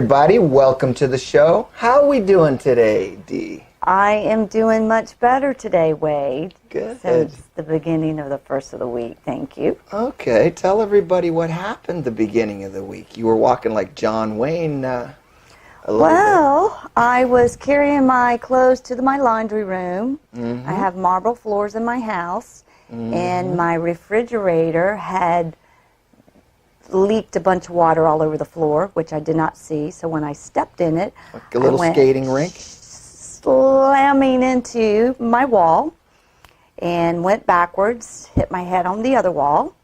everybody. Welcome to the show. How are we doing today, Dee? I am doing much better today, Wade. Good. Since the beginning of the first of the week. Thank you. Okay. Tell everybody what happened the beginning of the week. You were walking like John Wayne a little bit. I was carrying my clothes to my laundry room. Mm-hmm. I have marble floors in my house, and my refrigerator had leaked a bunch of water all over the floor, which I did not see. So when I stepped in it, Like a little skating rink? Slamming into my wall and went backwards, hit my head on the other wall,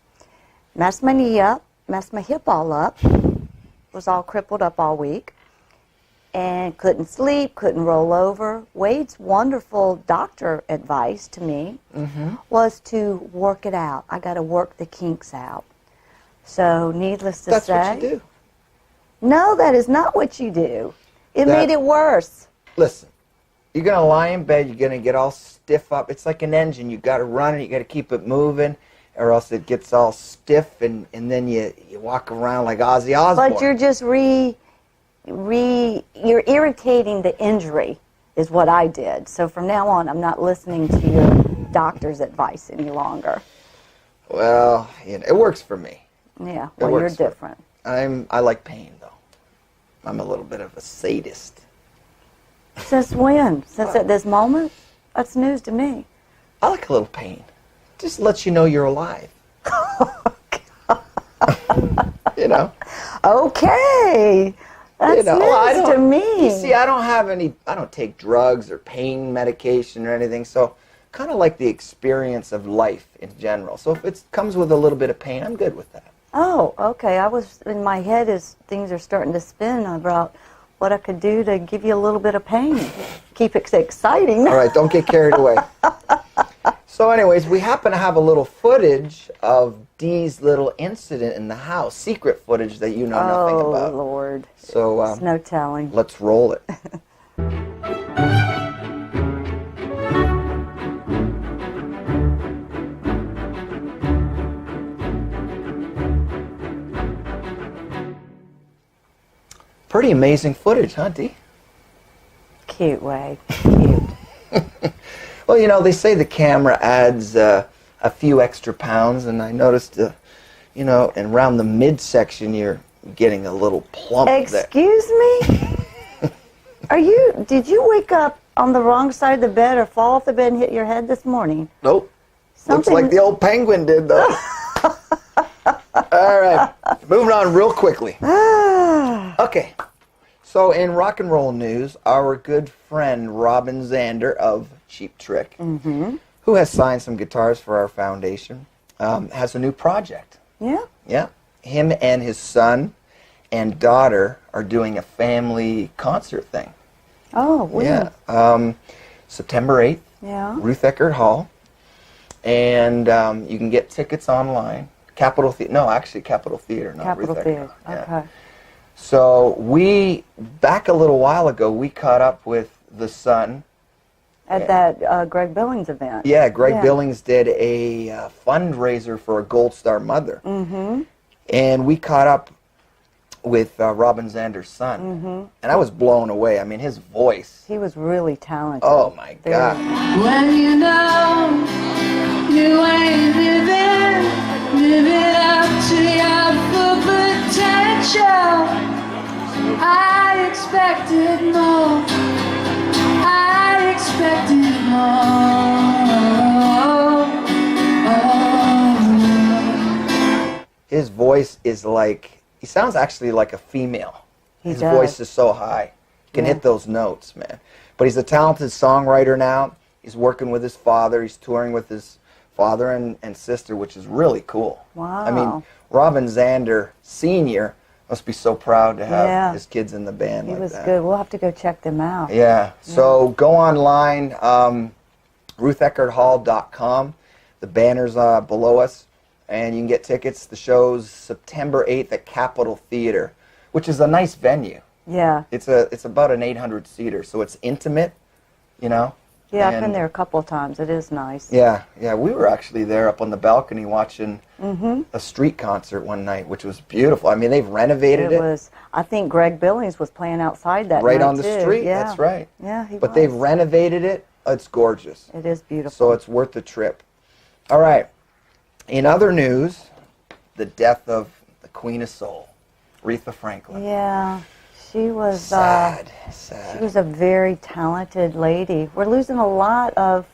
messed my knee up, messed my hip all up, was all crippled up all week, and couldn't sleep, couldn't roll over. Wade's wonderful doctor advice to me was to work it out. I got to work the kinks out. So, needless to say... That's what you do. No, that is not what you do. It made it worse. Listen, you're going to lie in bed, you're going to get all stiff up. It's like an engine. You got to run it, you got to keep it moving, or else it gets all stiff, and then you walk around like Ozzy Osbourne. But you're just you're irritating the injury, is what I did. So from now on, I'm not listening to your doctor's advice any longer. Well, it works for me. Yeah, well, you're different. I like pain, though. I'm a little bit of a sadist. Since when? Since at this moment? That's news to me. I like a little pain. Just lets you know you're alive. You know? Okay. That's news to me. You see, I don't take drugs or pain medication or anything, so kind of like the experience of life in general. So if it comes with a little bit of pain, I'm good with that. Oh, okay. I was in my head as things are starting to spin about what I could do to give you a little bit of pain. Keep it exciting. All right, don't get carried away. So anyways, we happen to have a little footage of Dee's little incident in the house, secret footage that you know nothing about. Oh, Lord. So There's no telling. Let's roll it. Pretty amazing footage, huh, Dee? Cute, Wade. Cute. Well, they say the camera adds a few extra pounds, and I noticed, and around the midsection, you're getting a little plump there. Excuse me? Did you wake up on the wrong side of the bed or fall off the bed and hit your head this morning? Nope. Looks like the old penguin did, though. All right, moving on real quickly. Okay, so in rock and roll news, our good friend Robin Zander of Cheap Trick, who has signed some guitars for our foundation, has a new project. Yeah? Yeah. Him and his son and daughter are doing a family concert thing. Oh, weird. Yeah. September 8th, Ruth Eckerd Hall. And you can get tickets online. Capitol Theater, not Capitol Ruth Theater, Eckerd. okay. So back a little while ago, we caught up with the son. At that Greg Billings event. Yeah, Greg Billings did a fundraiser for a Gold Star mother. And we caught up with Robin Zander's son. And I was blown away. I mean, his voice. He was really talented. Oh, my God. When you know you ain't living up to your full potential, I expected more. I expected more. His voice is he sounds actually like a female. His does. voice is so high. He can hit those notes, man. But he's a talented songwriter now. He's working with his father. He's touring with his father and sister, which is really cool. Wow. I mean, Robin Zander Sr. must be so proud to have his kids in the band He like was that. good. We'll have to go check them out. Yeah. So go online, rutheckerdhall.com. The banner's below us, and you can get tickets. The show's September 8th at Capitol Theater, which is a nice venue. Yeah. It's about an 800-seater, so it's intimate, Yeah, I've been And there a couple of times. It is nice. Yeah, we were actually there up on the balcony watching Mm-hmm. a street concert one night, which was beautiful. I mean, they've renovated it. It was. I think Greg Billings was playing outside that Right night on the too. street. Yeah. That's right. Yeah, he But was. they've renovated it. It's gorgeous. It is beautiful. So it's worth the trip. All right. In other news, the death of the Queen of Soul, Aretha Franklin. Yeah, she was. Sad. She was a very talented lady. We're losing a lot of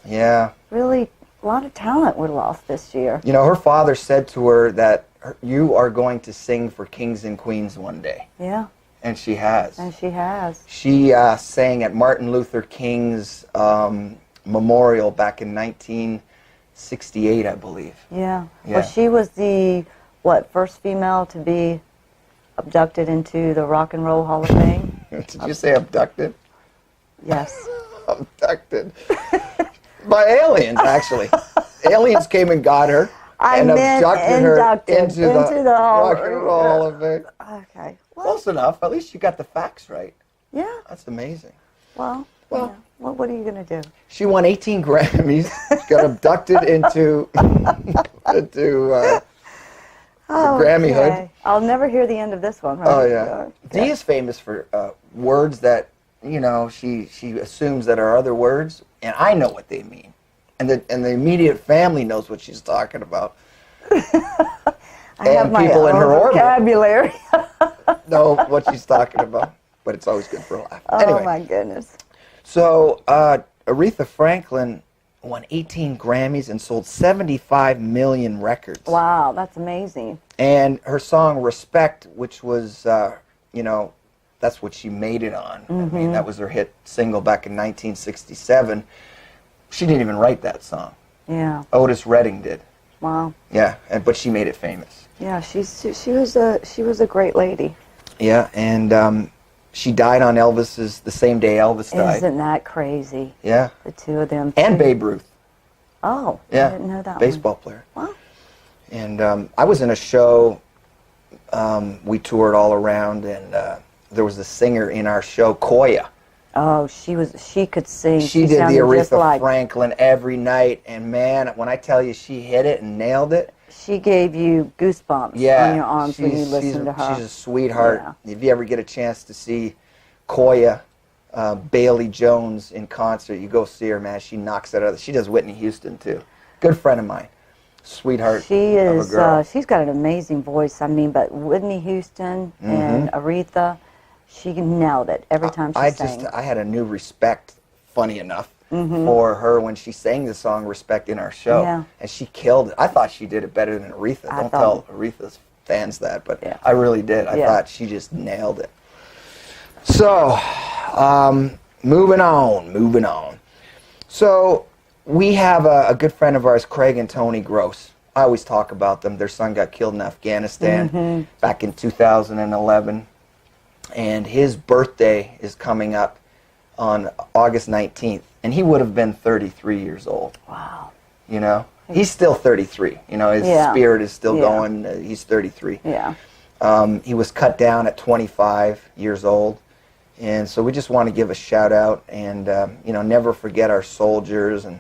Yeah. really a lot of talent. We're lost this year. You know, her father said to her that you are going to sing for kings and queens one day. Yeah, And she has. and she has. She sang at Martin Luther King's memorial back in 1968, I believe. Yeah. Yeah. Well, she was the first female to be abducted into the Rock and Roll Hall of Fame. Did you say abducted? Yes. Abducted. By aliens, actually. Aliens came and got her I and meant abducted her inducted into into the Hall- Rock and Roll Hall of Fame. Okay. Well, Close enough. At least you got the facts right. yeah. That's amazing. Well. Well- yeah. What are you gonna do? She won 18 Grammys. She got abducted into the Grammy hood. Okay. I'll never hear the end of this one. Right? Oh yeah. Okay. Dee is famous for words that she assumes that are other words, and I know what they mean, and the immediate family knows what she's talking about. I have my people in own her orbit. vocabulary. Know what she's talking about, but it's always good for a laugh. Oh Anyway, my goodness. so Aretha Franklin won 18 Grammys and sold 75 million records. Wow, that's amazing. And her song "Respect," which was, that's what she made it on. I mean, that was her hit single back in 1967. She didn't even write that song. Yeah. Otis Redding did. Wow. Yeah, but she made it famous. Yeah, she was a great lady. Yeah, and she died on Elvis's the same day Elvis died. Isn't that crazy? Yeah, The two of them. and too. Babe Ruth. Oh, Yeah, I didn't know that baseball player. one. Wow. And I was in a show. We toured all around, and there was a singer in our show, Koya. Oh, she could sing. She did the sounded just Aretha like, Franklin every night, and man, when I tell you she hit it and nailed it, she gave you goosebumps yeah, on your arms when you listened to her. She's a sweetheart. Yeah. If you ever get a chance to see Koya, Bailey Jones in concert, you go see her, man. She knocks it out. She does Whitney Houston too. Good friend of mine, sweetheart She of is. a girl. She's got an amazing voice. I mean, but Whitney Houston and Aretha, she nailed it every time she sang. I had a new respect, funny enough, for her when she sang the song "Respect" in our show, Yeah. and she killed it. I thought she did it better than Aretha. I Don't thought- tell Aretha's fans that, but Yeah. I really did. I Yeah. thought she just nailed it. So, moving on. So, we have a good friend of ours, Craig and Tony Gross. I always talk about them. Their son got killed in Afghanistan back in 2011. And his birthday is coming up on August 19th. And he would have been 33 years old. Wow. You know? He's still 33. You know, his Yeah. spirit is still Yeah. going. He's 33. Yeah. He was cut down at 25 years old. And so we just want to give a shout out and, never forget our soldiers and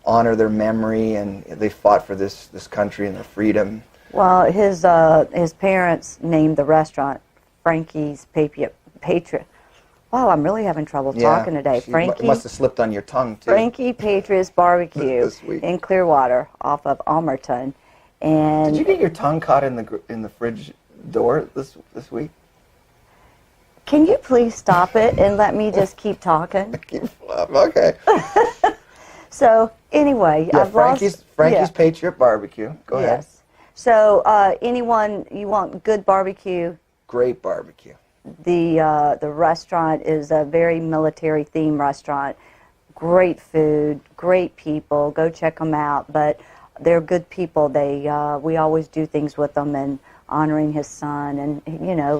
honor their memory. And they fought for this country and their freedom. Well, his parents named the restaurant Frankie's Patriot. Wow, I'm really having trouble talking today. It Frankie must have slipped on your tongue, too. Frankie Patriot's Barbecue This week. in Clearwater off of Almerton. And Did you get your tongue caught in the fridge door this week? can you please stop it and let me just keep talking? Okay. So anyway, Yeah, I've Frankie's yeah. Patriot Barbecue. Go ahead. Yes. So anyone you want good barbecue, Great barbecue. the restaurant is a very military themed restaurant. Great food, great people. Go check them out. But they're good people. We always do things with them and honoring his son, and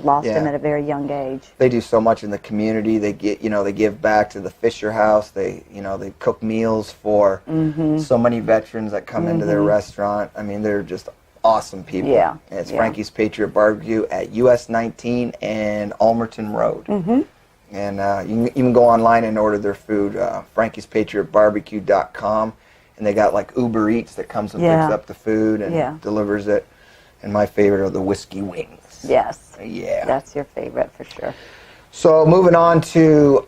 lost him Yeah. at a very young age. They do so much in the community. They they give back to the Fisher House. They cook meals for so many veterans that come into their restaurant. I mean, they're just awesome people. Yeah, And it's yeah. Frankie's Patriot Barbecue at US 19 and Almerton Road. And you can even go online and order their food, Frankie'sPatriotBarbecue.com, and they got like Uber Eats that comes and picks up the food and delivers it. And my favorite are the whiskey wings. Yes. Yeah. That's your favorite for sure. So moving on to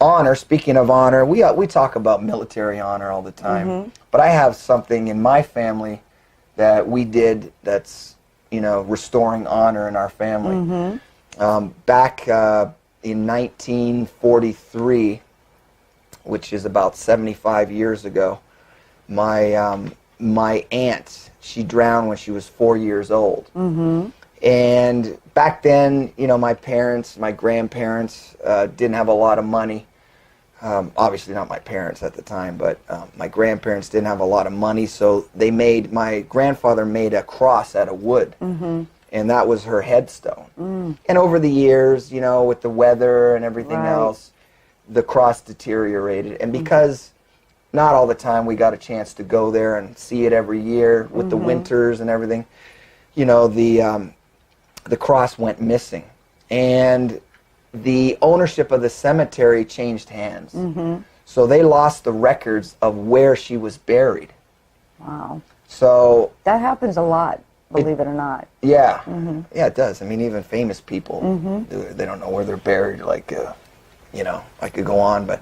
honor. Speaking of honor, we talk about military honor all the time. But I have something in my family that we did that's, restoring honor in our family. Back in 1943, which is about 75 years ago, my aunt, she drowned when she was 4 years old. And back then, my parents, my grandparents didn't have a lot of money. Obviously not my parents at the time, but my grandparents didn't have a lot of money, so my grandfather made a cross out of wood. And that was her headstone. And over the years, with the weather and everything else, the cross deteriorated. And because not all the time we got a chance to go there and see it every year with the winters and everything, the cross went missing. And the ownership of the cemetery changed hands. So they lost the records of where she was buried. Wow. So that happens a lot, believe it or not. Yeah. Yeah, it does. I mean, even famous people, they don't know where they're buried. Like, I could go on, but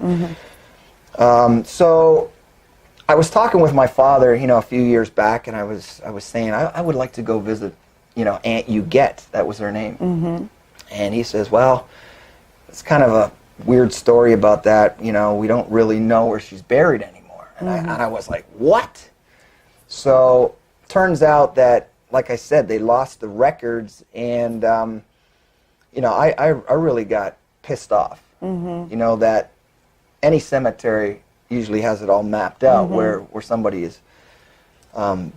so I was talking with my father, a few years back, and I was saying I would like to go visit, Aunt Huguette. That was her name. And he says, well, it's kind of a weird story about that. We don't really know where she's buried anymore. And I was like, what? So turns out that, like I said, they lost the records, and I really got pissed off. That any cemetery usually has it all mapped out where somebody is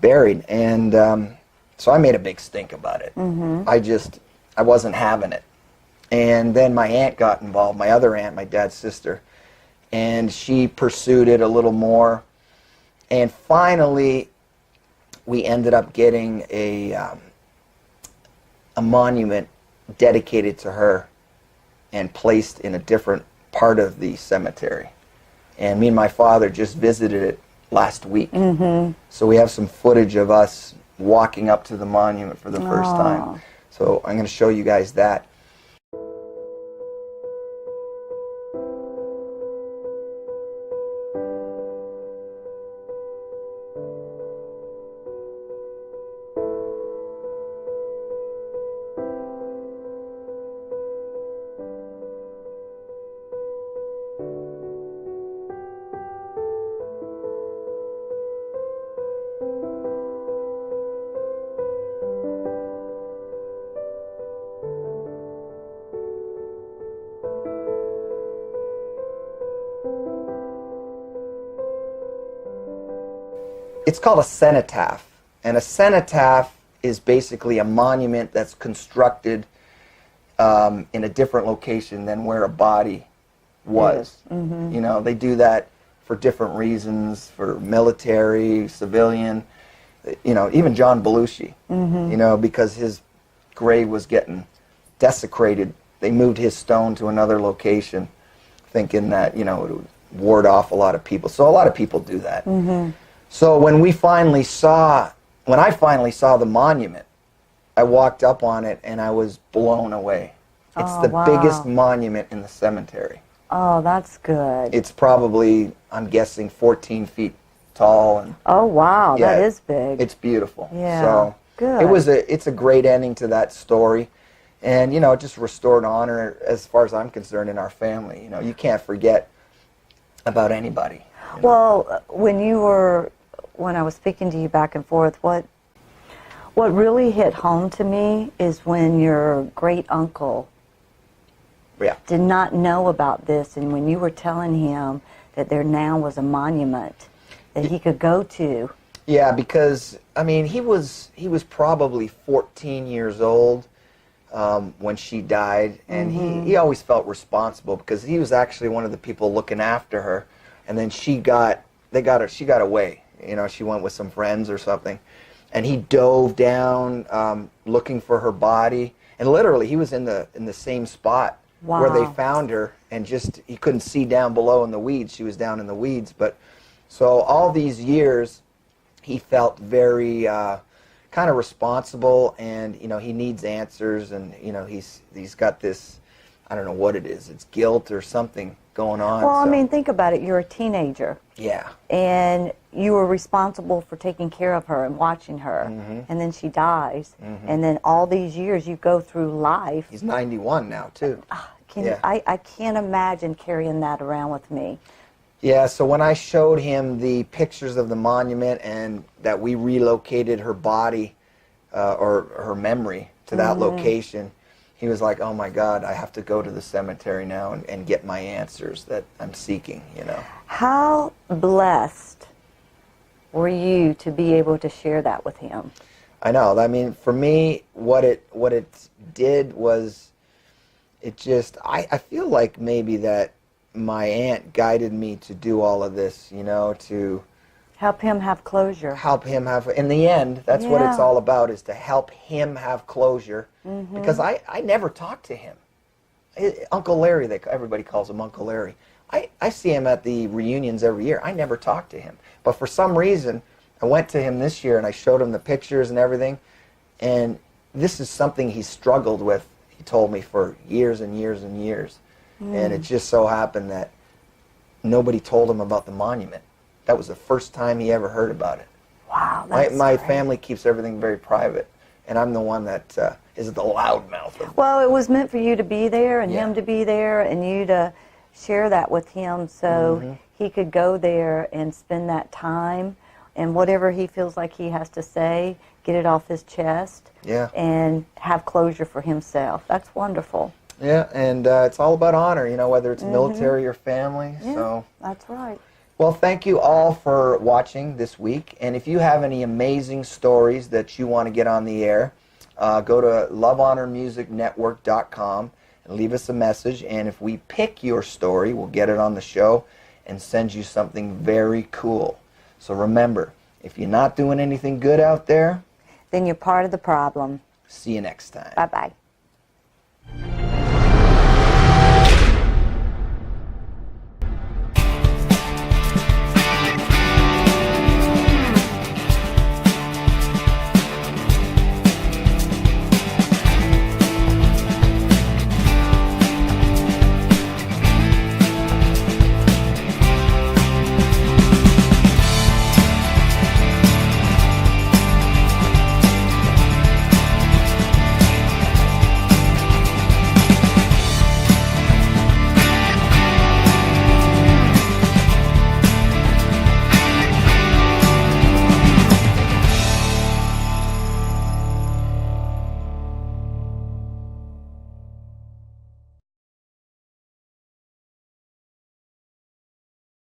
buried, and so I made a big stink about it. I wasn't having it. And then my aunt got involved, my other aunt, my dad's sister, and she pursued it a little more, and finally we ended up getting a monument dedicated to her and placed in a different part of the cemetery. And me and my father just visited it last week. So we have some footage of us walking up to the monument for the first time. So I'm going to show you guys that. It's called a cenotaph, and a cenotaph is basically a monument that's constructed in a different location than where a body was. They do that for different reasons, for military, civilian, even John Belushi, because his grave was getting desecrated. They moved his stone to another location, thinking that, it would ward off a lot of people. So a lot of people do that. So when I finally saw the monument, I walked up on it and I was blown away. It's the biggest monument in the cemetery. Oh, that's good. It's probably, I'm guessing, 14 feet tall. And oh, wow, that is big. It's beautiful. Yeah, so good. It's a great ending to that story. And, it just restored honor, as far as I'm concerned, in our family. You can't forget about anybody. Well, when I was speaking to you back and forth, what really hit home to me is when your great uncle did not know about this, and when you were telling him that there now was a monument that he could go to. Yeah, because he was probably 14 years old when she died, and he always felt responsible because he was actually one of the people looking after her, and then she got away. She went with some friends or something, and he dove down looking for her body, and literally he was in the same spot where they Wow. found her, and just he couldn't see down below in the weeds. She was down in the weeds. But so all these years, he felt very kind of responsible, and you know, he needs answers, and you know, he's got this, I don't know what it is. It's guilt or something going on. Well, I so, mean, think about it. You're a teenager, yeah, and you were responsible for taking care of her and watching her, and then she dies, and then all these years you go through life. he's 91 now too. Yeah. I can't imagine carrying that around with me. Yeah, so when I showed him the pictures of the monument and that we relocated her body or her memory to that location, he was like, oh my God, I have to go to the cemetery now and get my answers that I'm seeking, you know. How blessed were you to be able to share that with him? I know. I mean, for me, what it did was, it just, I feel like maybe that my aunt guided me to do all of this, you know, to Help him have closure. help him have, in the end, that's what it's Yeah. all about, is to help him have closure. Because I never talked to him. Uncle Larry, everybody calls him Uncle Larry. I see him at the reunions every year. I never talked to him. But for some reason, I went to him this year and I showed him the pictures and everything. And this is something he struggled with, he told me, for years and years and years. And it just so happened that nobody told him about the monument. That was the first time he ever heard about it. Wow, My that's great. family keeps everything very private, and I'm the one that is the loudmouth of Well, it was meant for you to be there and Yeah. him to be there and you to share that with him so he could go there and spend that time and whatever he feels like he has to say, get it off his chest Yeah. and have closure for himself. That's wonderful. Yeah, and it's all about honor, you know, whether it's military or family. Yeah, So, that's right. well, thank you all for watching this week. And if you have any amazing stories that you want to get on the air, go to lovehonormusicnetwork.com and leave us a message. And if we pick your story, we'll get it on the show and send you something very cool. So remember, if you're not doing anything good out there, Then you're part of the problem. see you next time. Bye-bye.